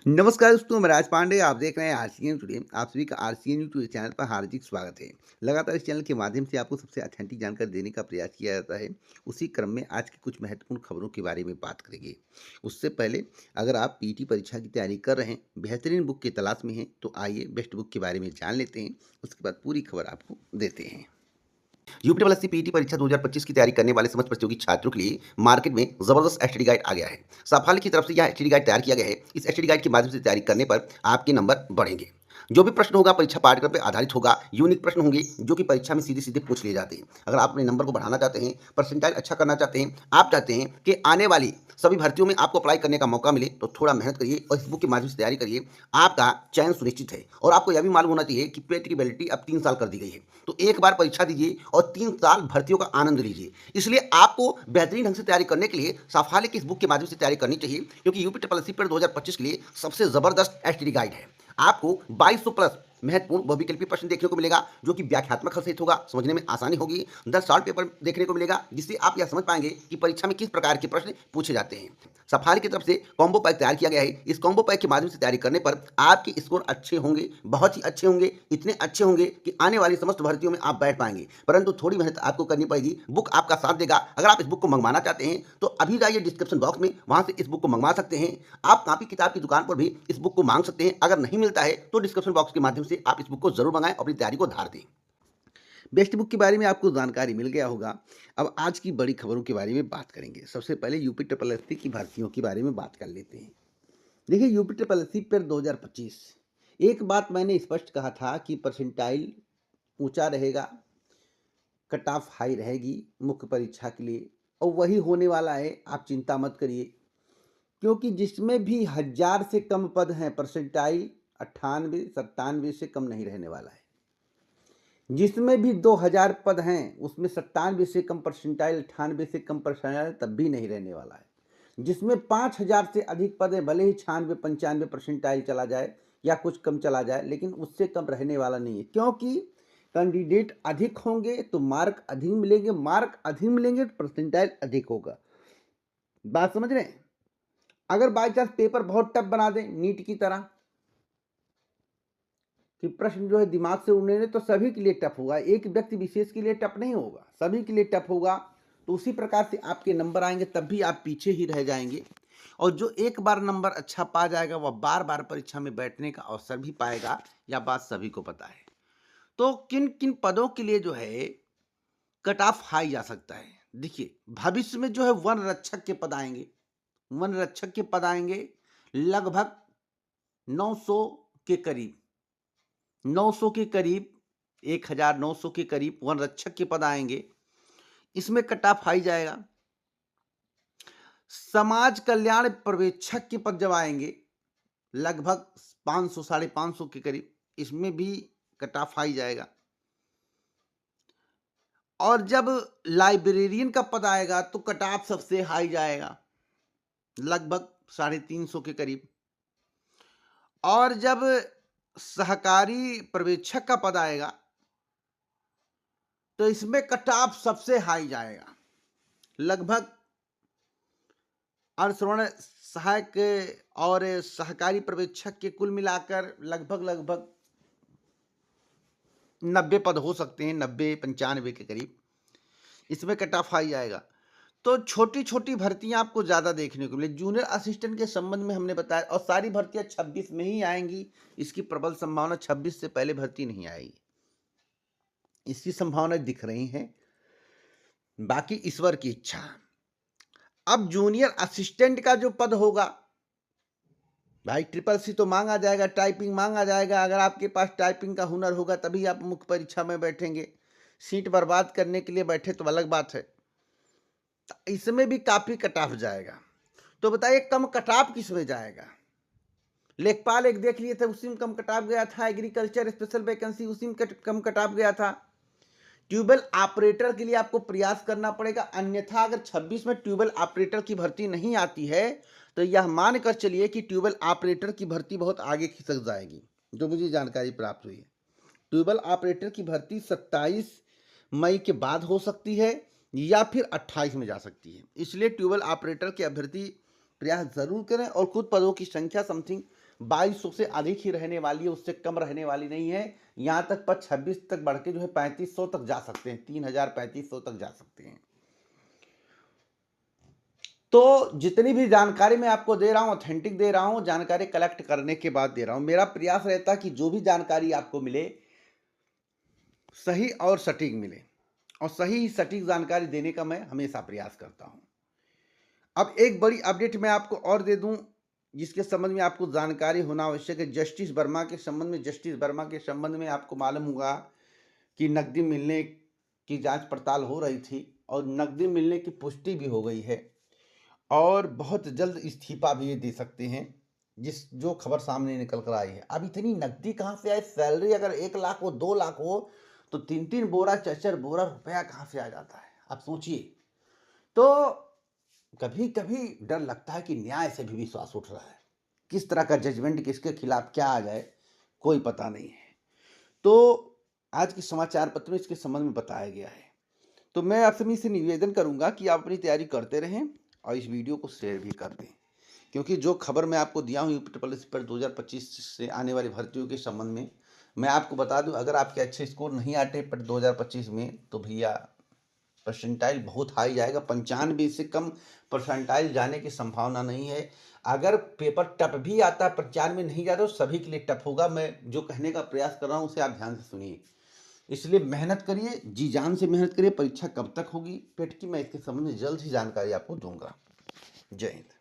नमस्कार दोस्तों, मैं राज पांडे। आप देख रहे हैं आरसीएन टुडे। आप सभी का आरसीएन यूट्यूब चैनल पर हार्दिक स्वागत है। लगातार इस चैनल के माध्यम से आपको सबसे ऑथेंटिक जानकारी देने का प्रयास किया जाता है। उसी क्रम में आज की कुछ महत्वपूर्ण खबरों के बारे में बात करेंगे। उससे पहले, अगर आप पीटी परीक्षा की तैयारी कर रहे हैं, बेहतरीन बुक की तलाश में हैं, तो आइए बेस्ट बुक के बारे में जान लेते हैं। उसके बाद पूरी खबर आपको देते हैं। यूपीएससी पीटी परीक्षा 2025 की तैयारी करने वाले समस्त प्रतियोगी छात्रों के लिए मार्केट में जबरदस्त एसटीडी गाइड आ गया है। साफल्य की तरफ से यह एसटीडी गाइड तैयार किया गया है। इस एसटीडी गाइड के माध्यम से तैयारी करने पर आपके नंबर बढ़ेंगे। जो भी प्रश्न होगा परीक्षा पाठ्यक्रम पर आधारित होगा। यूनिक प्रश्न होंगे जो कि परीक्षा में सीधे सीधे पूछ लिए जाते हैं। अगर आप अपने नंबर को बढ़ाना चाहते हैं, परसेंटाइल अच्छा करना चाहते हैं, आप चाहते हैं कि आने वाली सभी भर्तियों में आपको अप्लाई करने का मौका मिले, तो थोड़ा मेहनत करिए और इस बुक के माध्यम से तैयारी करिए। आपका चयन सुनिश्चित है। और आपको यह भी मालूम होना चाहिए कि पेट की वैलिडिटी अब 3 साल कर दी गई है। तो एक बार परीक्षा दीजिए और 3 साल भर्तियों का आनंद लीजिए। इसलिए आपको बेहतरीन ढंग से तैयारी करने के लिए साफल्य की इस बुक के माध्यम से तैयारी करनी चाहिए, क्योंकि यूपी ट्रिपल एससी पर 2025 के लिए सबसे जबरदस्त एसटीडी गाइड है। आपको 2200 प्लस महत्वपूर्ण बहुविकल्पी प्रश्न देखने को मिलेगा, जो कि व्याख्यात्मक हल सहित होगा, समझने में आसानी होगी। 10 शॉर्ट पेपर देखने को मिलेगा, जिससे आप यह समझ पाएंगे कि परीक्षा में किस प्रकार के प्रश्न पूछे जाते हैं। सफारी की तरफ से कॉम्बो पैक तैयार किया गया है। इस कॉम्बो पैक के माध्यम से तैयारी करने पर आपके स्कोर अच्छे होंगे, बहुत ही अच्छे होंगे, इतने अच्छे होंगे कि आने वाली समस्त भर्तियों में आप बैठ पाएंगे। परंतु थोड़ी मेहनत आपको करनी पड़ेगी। बुक आपका साथ देगा। अगर आप इस बुक को मंगवाना चाहते हैं तो अभी जाइए डिस्क्रिप्शन बॉक्स में, वहां से इस बुक को मंगवा सकते हैं। आप कॉपी किताब की दुकान पर भी इस बुक को मांग सकते हैं। अगर नहीं मिलता है तो डिस्क्रिप्शन बॉक्स के माध्यम से आप इस बुक को जरूर मंगाएं और अपनी तैयारी को धार दें। बेस्ट बुक के बारे में आपको जानकारी मिल गया होगा। अब आज की बड़ी खबरों के बारे में बात करेंगे। सबसे पहले यूपी ट्रिपल एससी की भर्तियों के बारे में बात कर लेते हैं। देखिए, यूपी ट्रिपल एससी पर 2025 एक बात मैंने स्पष्ट कहा था कि परसेंटाइल ऊंचा रहेगा, कट ऑफ हाई रहेगी मुख्य परीक्षा के लिए, और वही होने वाला है। आप चिंता मत करिए, क्योंकि जिसमें भी 1000 से कम पद हैं, परसेंटाइल 98-97 से कम नहीं रहने वाला है। जिसमें भी 2000 पद हैं, उसमें 97 से कम परसेंटाइल, 98 से कम परसेंटाइल तब भी नहीं रहने वाला है। जिसमें 5000 से अधिक पद है, भले ही 96-95 परसेंटाइल चला जाए या कुछ कम चला जाए, लेकिन उससे कम रहने वाला नहीं है। क्योंकि कैंडिडेट अधिक होंगे तो मार्क अधिक मिलेंगे, मार्क अधिक मिलेंगे तो परसेंटाइल अधिक होगा। बात समझ रहे हैं? अगर बाई चांस पेपर बहुत टफ बना दें नीट की तरह, कि प्रश्न जो है दिमाग से उड़ने लगे, तो सभी के लिए टफ होगा। एक व्यक्ति विशेष के लिए टफ नहीं होगा, सभी के लिए टफ होगा। तो उसी प्रकार से आपके नंबर आएंगे, तब भी आप पीछे ही रह जाएंगे। और जो एक बार नंबर अच्छा पा जाएगा, वह बार बार परीक्षा में बैठने का अवसर भी पाएगा। यह बात सभी को पता है। तो किन किन पदों के लिए जो है कट ऑफ हाई जा सकता है? देखिए, भविष्य में जो है वन रक्षक के पद आएंगे। वन रक्षक के पद आएंगे लगभग 900 के करीब, 900 के करीब, 1900 के करीब वन रक्षक के पद आएंगे। इसमें कट ऑफ हाई जाएगा। समाज कल्याण पर्यवेक्षक के पद जब आएंगे लगभग 500 550 के करीब, इसमें भी कट ऑफ हाई जाएगा। और जब लाइब्रेरियन का पद आएगा तो कट ऑफ सबसे हाई जाएगा, लगभग 350 के करीब। और जब सहकारी पर्यवेक्षक का पद आएगा तो इसमें कट ऑफ सबसे हाई जाएगा, लगभग अनुश्रवण सहायक और सहकारी पर्यवेक्षक के कुल मिलाकर लगभग 90 पद हो सकते हैं, 90-95 के करीब। इसमें कट ऑफ हाई जाएगा। तो छोटी छोटी भर्तियां आपको ज़्यादा देखने को मिले। जूनियर असिस्टेंट के संबंध में हमने बताया, और सारी भर्तियां 26 में ही आएंगी। इसकी प्रबल संभावना, 26 से पहले भर्ती नहीं आएगी, इसकी संभावना दिख रही है। बाकी ईश्वर की इच्छा। अब जूनियर असिस्टेंट का जो पद होगा, भाई ट्रिपल सी तो मांगा जाएगा, टाइपिंग मांगा जाएगा। अगर आपके पास टाइपिंग का हुनर होगा तभी आप मुख्य परीक्षा में बैठेंगे। सीट बर्बाद करने के लिए बैठे तो अलग बात है। इसमें भी काफी कट ऑफ जाएगा। तो बताइए कम कट ऑफ किस में जाएगा? लेखपाल एक देख लिए थे, उसी में कम कट ऑफ गया था। एग्रीकल्चर स्पेशल वैकेंसी, उसी में कम कट ऑफ गया था। ट्यूबवेल ऑपरेटर के लिए आपको प्रयास करना पड़ेगा, अन्यथा अगर 26 में ट्यूबवेल ऑपरेटर की भर्ती नहीं आती है तो यह मानकर चलिए कि ट्यूबवेल ऑपरेटर की भर्ती बहुत आगे खिसक जाएगी। जो मुझे जानकारी प्राप्त हुई है, ट्यूबवेल ऑपरेटर की भर्ती 27 मई के बाद हो सकती है या फिर 28 में जा सकती है। इसलिए ट्यूबवेल ऑपरेटर के अभ्यर्थी प्रयास जरूर करें, और कुछ पदों की संख्या समथिंग 2200 से अधिक ही रहने वाली है, उससे कम रहने वाली नहीं है। यहाँ तक पर 26 तक बढ़ के जो है 3500 तक जा सकते हैं, 3000 3500 तक जा सकते हैं। तो जितनी भी जानकारी मैं आपको दे रहा हूँ ऑथेंटिक दे रहा हूँ, जानकारी कलेक्ट करने के बाद दे रहा हूँ। मेरा प्रयास रहता है कि जो भी जानकारी आपको मिले सही और सटीक मिले, और सही सटीक जानकारी देने का मैं हमेशा प्रयास करता हूँ। अब एक बड़ी अपडेट मैं आपको और दे दूं, जिसके संबंध में आपको जानकारी होना आवश्यक है। जस्टिस वर्मा के संबंध में आपको मालूम होगा कि नकदी मिलने की जांच पड़ताल हो रही थी और नकदी मिलने की पुष्टि भी हो गई है, और बहुत जल्द इस्तीफा भी ये दे सकते हैं, जो खबर सामने निकल कर आई है। अब इतनी नकदी कहाँ से आए? सैलरी अगर 1 लाख हो 2 लाख हो तो 3-3 बोरा 4-4 बोरा रुपया कहाँ से आ जाता है? आप सोचिए। तो कभी कभी डर लगता है कि न्याय से भी विश्वास उठ रहा है। किस तरह का जजमेंट किसके खिलाफ क्या आ जाए कोई पता नहीं है। तो आज के समाचार पत्र में इसके संबंध में बताया गया है। तो मैं आप सभी से निवेदन करूंगा कि आप अपनी तैयारी करते रहें और इस वीडियो को शेयर भी कर दें, क्योंकि जो खबर मैं आपको दिया हूँ यूपी पर 2025 से आने वाली भर्तियों के संबंध में, मैं आपको बता दूं, अगर आपके अच्छे स्कोर नहीं आते पर 2025 में तो भैया परसेंटाइल बहुत हाई जाएगा। 95 से कम परसेंटाइल जाने की संभावना नहीं है। अगर पेपर टफ भी आता है, 95 नहीं जाता, तो सभी के लिए टफ होगा। मैं जो कहने का प्रयास कर रहा हूँ उसे आप ध्यान से सुनिए। इसलिए मेहनत करिए, जी जान से मेहनत करिए। परीक्षा कब तक होगी पेट की, मैं इसके संबंध में जल्द ही जानकारी आपको दूंगा। जय हिंद।